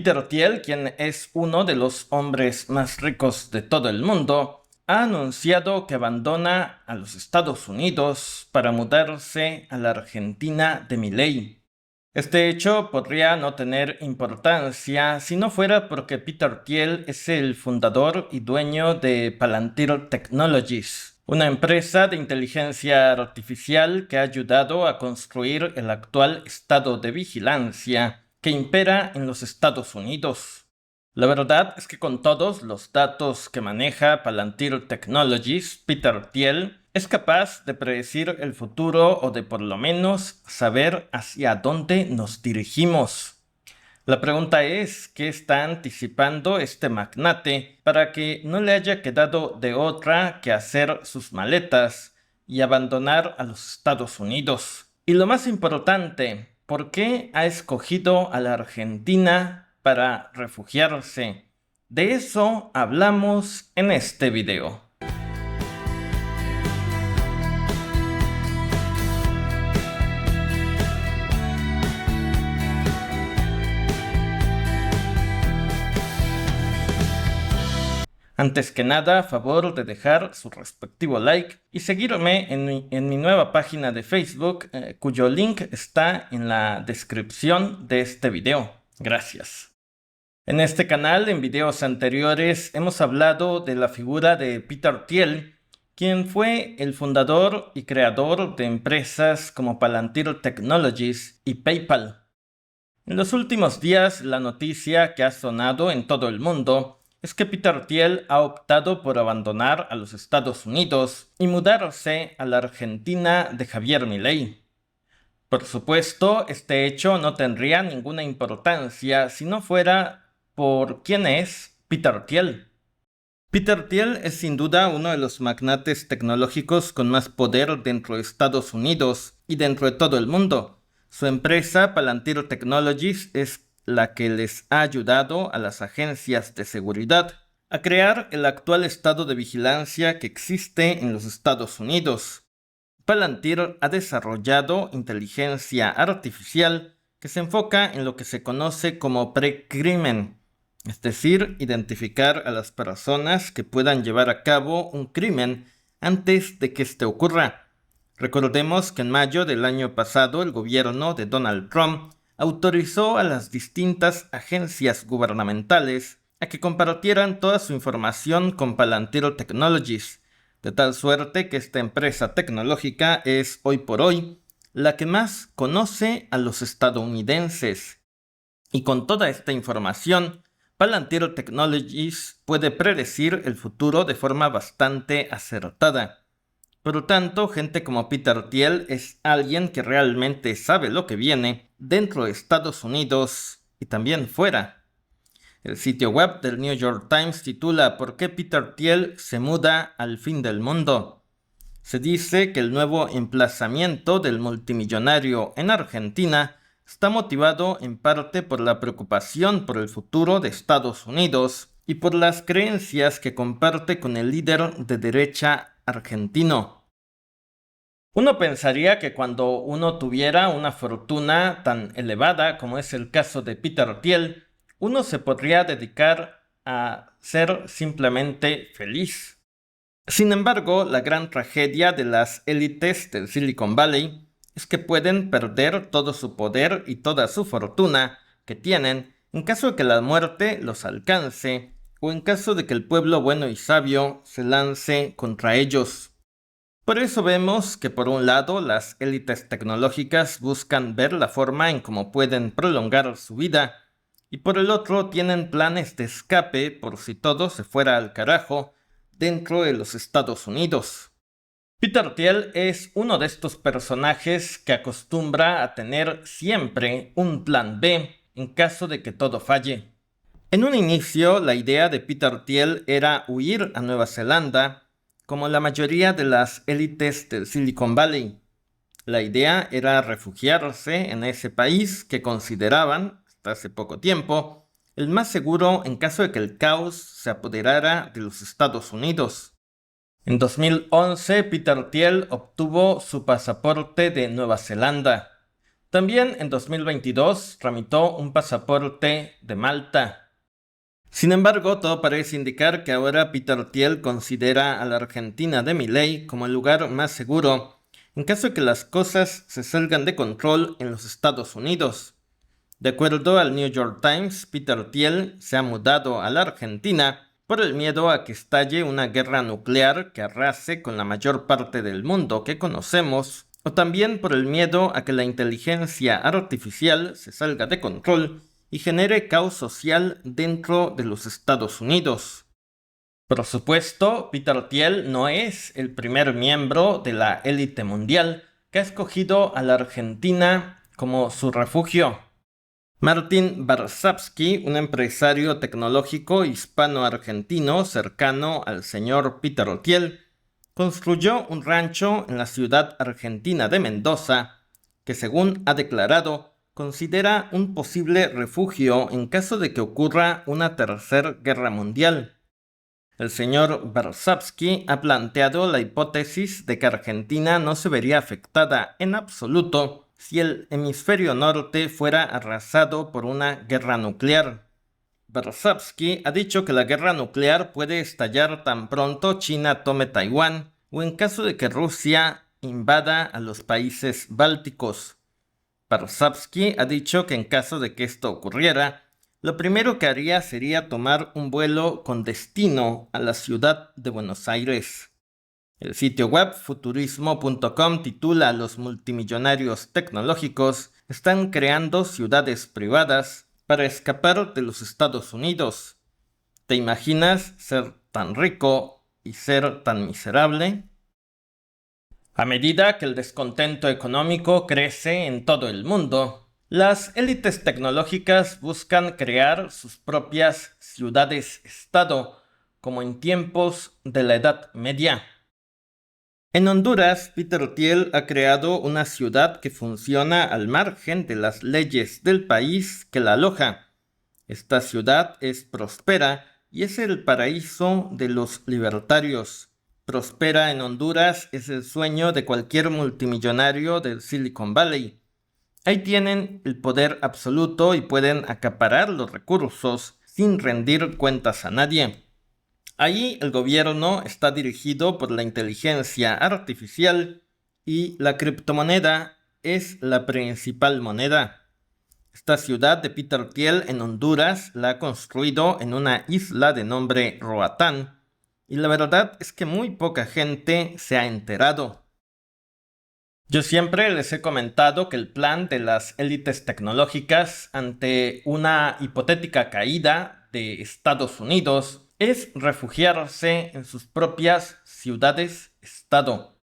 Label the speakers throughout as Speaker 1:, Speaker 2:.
Speaker 1: Peter Thiel, quien es uno de los hombres más ricos de todo el mundo, ha anunciado que abandona a los Estados Unidos para mudarse a la Argentina de Milei. Este hecho podría no tener importancia si no fuera porque Peter Thiel es el fundador y dueño de Palantir Technologies, una empresa de inteligencia artificial que ha ayudado a construir el actual estado de vigilancia que impera en los Estados Unidos. La verdad es que con todos los datos que maneja Palantir Technologies, Peter Thiel es capaz de predecir el futuro o de por lo menos saber hacia dónde nos dirigimos. La pregunta es, ¿qué está anticipando este magnate para que no le haya quedado de otra que hacer sus maletas y abandonar a los Estados Unidos? Y lo más importante, ¿por qué ha escogido a la Argentina para refugiarse? De eso hablamos en este video. Antes que nada, a favor de dejar su respectivo like y seguirme en mi nueva página de Facebook, cuyo link está en la descripción de este video. Gracias. En este canal, en videos anteriores, hemos hablado de la figura de Peter Thiel, quien fue el fundador y creador de empresas como Palantir Technologies y PayPal. En los últimos días, la noticia que ha sonado en todo el mundo es que Peter Thiel ha optado por abandonar a los Estados Unidos y mudarse a la Argentina de Javier Milei. Por supuesto, este hecho no tendría ninguna importancia si no fuera por quién es Peter Thiel. Peter Thiel es sin duda uno de los magnates tecnológicos con más poder dentro de Estados Unidos y dentro de todo el mundo. Su empresa, Palantir Technologies, es la que les ha ayudado a las agencias de seguridad a crear el actual estado de vigilancia que existe en los Estados Unidos. Palantir ha desarrollado inteligencia artificial que se enfoca en lo que se conoce como precrimen, es decir, identificar a las personas que puedan llevar a cabo un crimen antes de que éste ocurra. Recordemos que en mayo del año pasado el gobierno de Donald Trump autorizó a las distintas agencias gubernamentales a que compartieran toda su información con Palantir Technologies, de tal suerte que esta empresa tecnológica es hoy por hoy la que más conoce a los estadounidenses. Y con toda esta información, Palantir Technologies puede predecir el futuro de forma bastante acertada. Por lo tanto, gente como Peter Thiel es alguien que realmente sabe lo que viene dentro de Estados Unidos y también fuera. El sitio web del New York Times titula ¿Por qué Peter Thiel se muda al fin del mundo? Se dice que el nuevo emplazamiento del multimillonario en Argentina está motivado en parte por la preocupación por el futuro de Estados Unidos y por las creencias que comparte con el líder de derecha argentino. Uno pensaría que cuando uno tuviera una fortuna tan elevada como es el caso de Peter Thiel, uno se podría dedicar a ser simplemente feliz. Sin embargo, la gran tragedia de las élites del Silicon Valley es que pueden perder todo su poder y toda su fortuna que tienen en caso de que la muerte los alcance o en caso de que el pueblo bueno y sabio se lance contra ellos. Por eso vemos que por un lado las élites tecnológicas buscan ver la forma en cómo pueden prolongar su vida y por el otro tienen planes de escape por si todo se fuera al carajo dentro de los Estados Unidos. Peter Thiel es uno de estos personajes que acostumbra a tener siempre un plan B en caso de que todo falle. En un inicio, la idea de Peter Thiel era huir a Nueva Zelanda, como la mayoría de las élites del Silicon Valley. La idea era refugiarse en ese país que consideraban, hasta hace poco tiempo, el más seguro en caso de que el caos se apoderara de los Estados Unidos. En 2011, Peter Thiel obtuvo su pasaporte de Nueva Zelanda. También en 2022 tramitó un pasaporte de Malta. Sin embargo, todo parece indicar que ahora Peter Thiel considera a la Argentina de Milei como el lugar más seguro en caso de que las cosas se salgan de control en los Estados Unidos. De acuerdo al New York Times, Peter Thiel se ha mudado a la Argentina por el miedo a que estalle una guerra nuclear que arrase con la mayor parte del mundo que conocemos, o también por el miedo a que la inteligencia artificial se salga de control y genere caos social dentro de los Estados Unidos. Por supuesto, Peter Thiel no es el primer miembro de la élite mundial que ha escogido a la Argentina como su refugio. Martin Varsavsky, un empresario tecnológico hispano-argentino cercano al señor Peter Thiel, construyó un rancho en la ciudad argentina de Mendoza, que según ha declarado, considera un posible refugio en caso de que ocurra una tercera guerra mundial. El señor Varsavsky ha planteado la hipótesis de que Argentina no se vería afectada en absoluto si el hemisferio norte fuera arrasado por una guerra nuclear. Varsavsky ha dicho que la guerra nuclear puede estallar tan pronto China tome Taiwán o en caso de que Rusia invada a los países bálticos. Varsavsky ha dicho que en caso de que esto ocurriera, lo primero que haría sería tomar un vuelo con destino a la ciudad de Buenos Aires. El sitio web futurismo.com titula: los multimillonarios tecnológicos están creando ciudades privadas para escapar de los Estados Unidos. ¿Te imaginas ser tan rico y ser tan miserable? A medida que el descontento económico crece en todo el mundo, las élites tecnológicas buscan crear sus propias ciudades-estado, como en tiempos de la Edad Media. En Honduras, Peter Thiel ha creado una ciudad que funciona al margen de las leyes del país que la aloja. Esta ciudad es próspera y es el paraíso de los libertarios. Prospera en Honduras es el sueño de cualquier multimillonario del Silicon Valley. Ahí tienen el poder absoluto y pueden acaparar los recursos sin rendir cuentas a nadie. Allí el gobierno está dirigido por la inteligencia artificial y la criptomoneda es la principal moneda. Esta ciudad de Peter Thiel en Honduras la ha construido en una isla de nombre Roatán y la verdad es que muy poca gente se ha enterado. Yo siempre les he comentado que el plan de las élites tecnológicas ante una hipotética caída de Estados Unidos es refugiarse en sus propias ciudades-estado.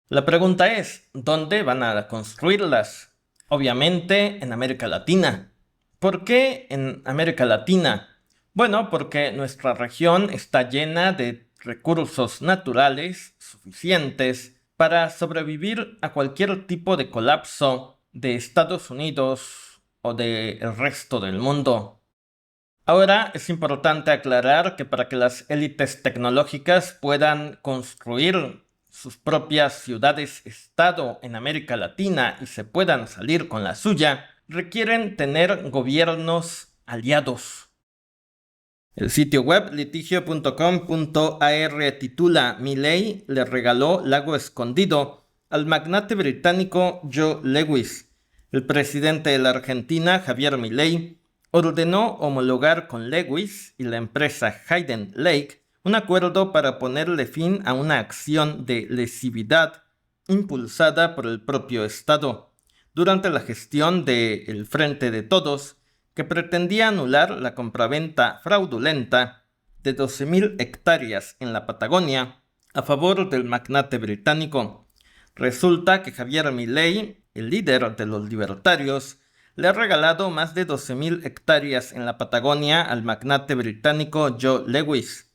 Speaker 1: La pregunta es, ¿dónde van a construirlas? Obviamente en América Latina. ¿Por qué en América Latina? Bueno, porque nuestra región está llena de recursos naturales suficientes para sobrevivir a cualquier tipo de colapso de Estados Unidos o del resto del mundo. Ahora es importante aclarar que para que las élites tecnológicas puedan construir sus propias ciudades-estado en América Latina y se puedan salir con la suya, requieren tener gobiernos aliados. El sitio web litigio.com.ar titula: Milei le regaló Lago Escondido al magnate británico Joe Lewis. El presidente de la Argentina, Javier Milei, ordenó homologar con Lewis y la empresa Hayden Lake un acuerdo para ponerle fin a una acción de lesividad impulsada por el propio Estado durante la gestión del Frente de Todos, que pretendía anular la compraventa fraudulenta de 12.000 hectáreas en la Patagonia a favor del magnate británico. Resulta que Javier Milei, el líder de los libertarios, le ha regalado más de 12.000 hectáreas en la Patagonia al magnate británico Joe Lewis.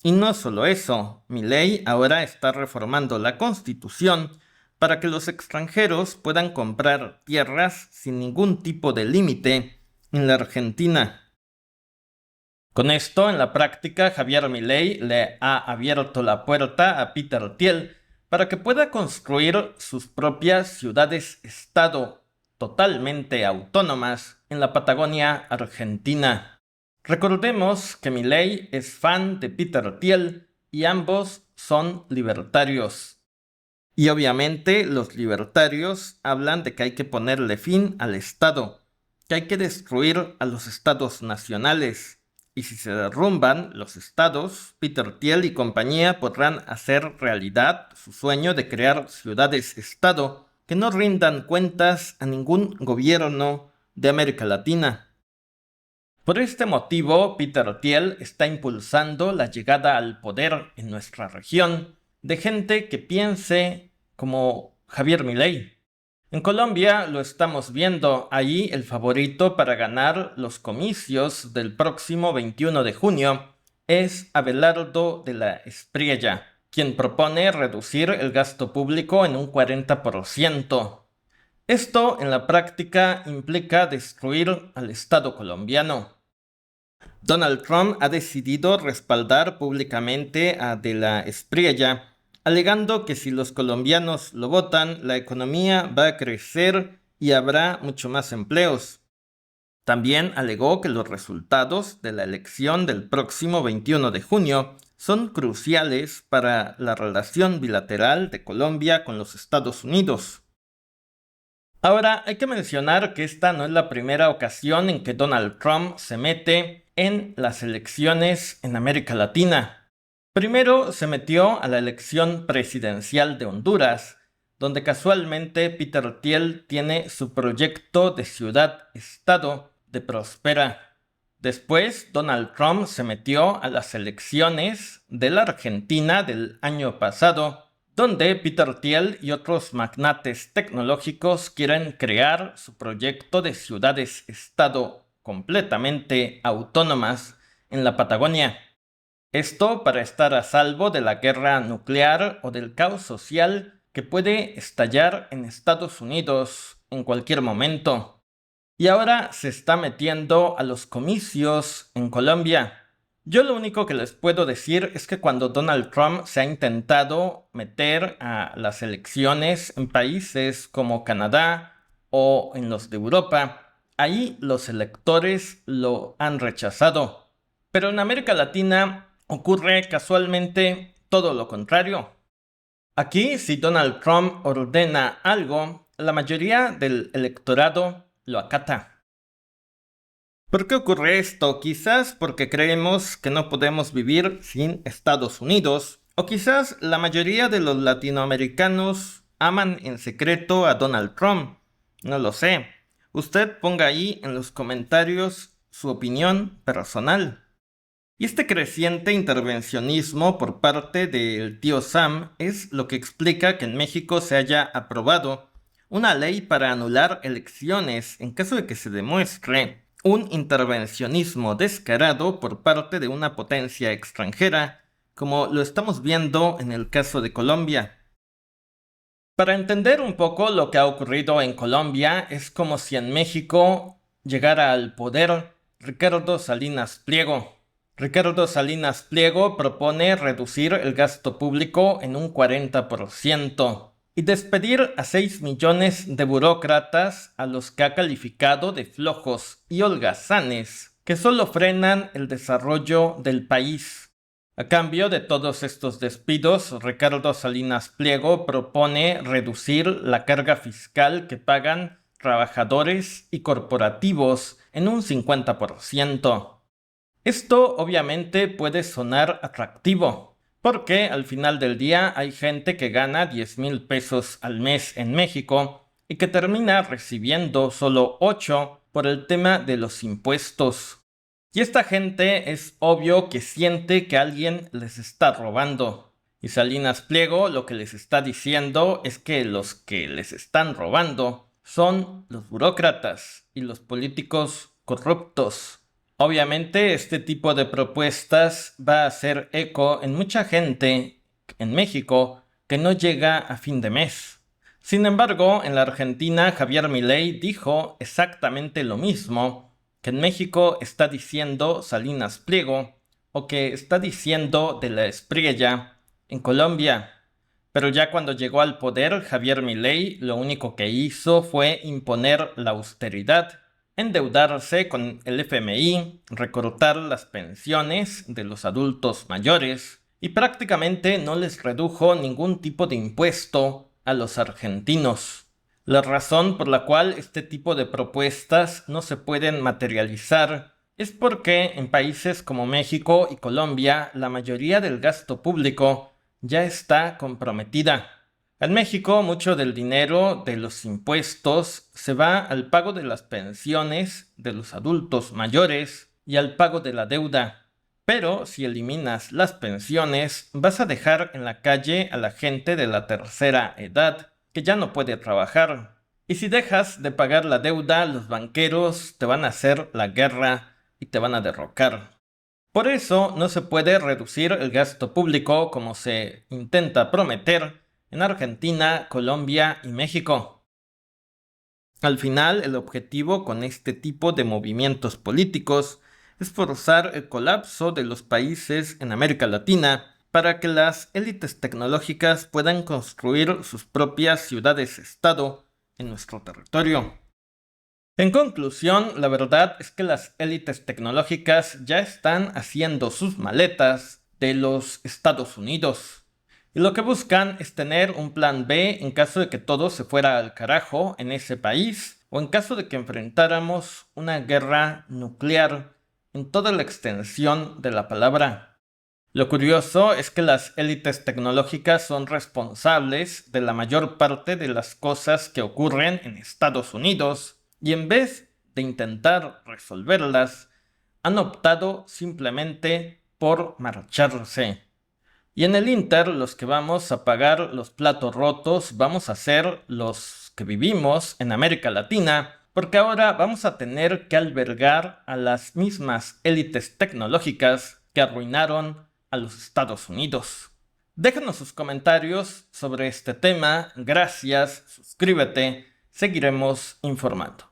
Speaker 1: Y no solo eso, Milei ahora está reformando la Constitución para que los extranjeros puedan comprar tierras sin ningún tipo de límite en la Argentina. Con esto, en la práctica, Javier Milei le ha abierto la puerta a Peter Thiel para que pueda construir sus propias ciudades-estado, totalmente autónomas en la Patagonia Argentina. Recordemos que Milei es fan de Peter Thiel y ambos son libertarios. Y obviamente los libertarios hablan de que hay que ponerle fin al Estado, que hay que destruir a los estados nacionales. Y si se derrumban los estados, Peter Thiel y compañía podrán hacer realidad su sueño de crear ciudades-estado que no rindan cuentas a ningún gobierno de América Latina. Por este motivo, Peter Thiel está impulsando la llegada al poder en nuestra región de gente que piense como Javier Milei. En Colombia lo estamos viendo, ahí el favorito para ganar los comicios del próximo 21 de junio es Abelardo de la Espriella, quien propone reducir el gasto público en un 40%. Esto en la práctica implica destruir al Estado colombiano. Donald Trump ha decidido respaldar públicamente a De la Espriella, alegando que si los colombianos lo votan, la economía va a crecer y habrá mucho más empleos. También alegó que los resultados de la elección del próximo 21 de junio son cruciales para la relación bilateral de Colombia con los Estados Unidos. Ahora, hay que mencionar que esta no es la primera ocasión en que Donald Trump se mete en las elecciones en América Latina. Primero se metió a la elección presidencial de Honduras, donde casualmente Peter Thiel tiene su proyecto de ciudad-estado de Prospera. Después, Donald Trump se metió a las elecciones de la Argentina del año pasado, donde Peter Thiel y otros magnates tecnológicos quieren crear su proyecto de ciudades-estado completamente autónomas en la Patagonia. Esto para estar a salvo de la guerra nuclear o del caos social que puede estallar en Estados Unidos en cualquier momento. Y ahora se está metiendo a los comicios en Colombia. Yo lo único que les puedo decir es que cuando Donald Trump se ha intentado meter a las elecciones en países como Canadá o en los de Europa, ahí los electores lo han rechazado. Pero en América Latina ocurre casualmente todo lo contrario. Aquí, si Donald Trump ordena algo, la mayoría del electorado lo acata. ¿Por qué ocurre esto? Quizás porque creemos que no podemos vivir sin Estados Unidos, o quizás la mayoría de los latinoamericanos aman en secreto a Donald Trump. No lo sé. Usted ponga ahí en los comentarios su opinión personal. Y este creciente intervencionismo por parte del tío Sam es lo que explica que en México se haya aprobado una ley para anular elecciones en caso de que se demuestre un intervencionismo descarado por parte de una potencia extranjera, como lo estamos viendo en el caso de Colombia. Para entender un poco lo que ha ocurrido en Colombia, es como si en México llegara al poder Ricardo Salinas Pliego. Ricardo Salinas Pliego propone reducir el gasto público en un 40% y despedir a 6 millones de burócratas a los que ha calificado de flojos y holgazanes que solo frenan el desarrollo del país. A cambio de todos estos despidos, Ricardo Salinas Pliego propone reducir la carga fiscal que pagan trabajadores y corporativos en un 50%. Esto obviamente puede sonar atractivo, porque al final del día hay gente que gana 10,000 pesos al mes en México y que termina recibiendo solo 8 por el tema de los impuestos. Y esta gente es obvio que siente que alguien les está robando. Y Salinas Pliego lo que les está diciendo es que los que les están robando son los burócratas y los políticos corruptos. Obviamente este tipo de propuestas va a hacer eco en mucha gente en México que no llega a fin de mes. Sin embargo, en la Argentina Javier Milei dijo exactamente lo mismo que en México está diciendo Salinas Pliego o que está diciendo De la Espriella en Colombia. Pero ya cuando llegó al poder, Javier Milei lo único que hizo fue imponer la austeridad, endeudarse con el FMI, recortar las pensiones de los adultos mayores y prácticamente no les redujo ningún tipo de impuesto a los argentinos. La razón por la cual este tipo de propuestas no se pueden materializar es porque en países como México y Colombia la mayoría del gasto público ya está comprometida. En México, mucho del dinero de los impuestos se va al pago de las pensiones de los adultos mayores y al pago de la deuda. Pero si eliminas las pensiones, vas a dejar en la calle a la gente de la tercera edad, que ya no puede trabajar. Y si dejas de pagar la deuda, los banqueros te van a hacer la guerra y te van a derrocar. Por eso no se puede reducir el gasto público como se intenta prometer en Argentina, Colombia y México. Al final, el objetivo con este tipo de movimientos políticos es forzar el colapso de los países en América Latina para que las élites tecnológicas puedan construir sus propias ciudades-estado en nuestro territorio. En conclusión, la verdad es que las élites tecnológicas ya están haciendo sus maletas de los Estados Unidos. Y lo que buscan es tener un plan B en caso de que todo se fuera al carajo en ese país o en caso de que enfrentáramos una guerra nuclear en toda la extensión de la palabra. Lo curioso es que las élites tecnológicas son responsables de la mayor parte de las cosas que ocurren en Estados Unidos y en vez de intentar resolverlas, han optado simplemente por marcharse. Y en el Inter, los que vamos a pagar los platos rotos vamos a ser los que vivimos en América Latina, porque ahora vamos a tener que albergar a las mismas élites tecnológicas que arruinaron a los Estados Unidos. Déjanos sus comentarios sobre este tema, gracias, suscríbete, seguiremos informando.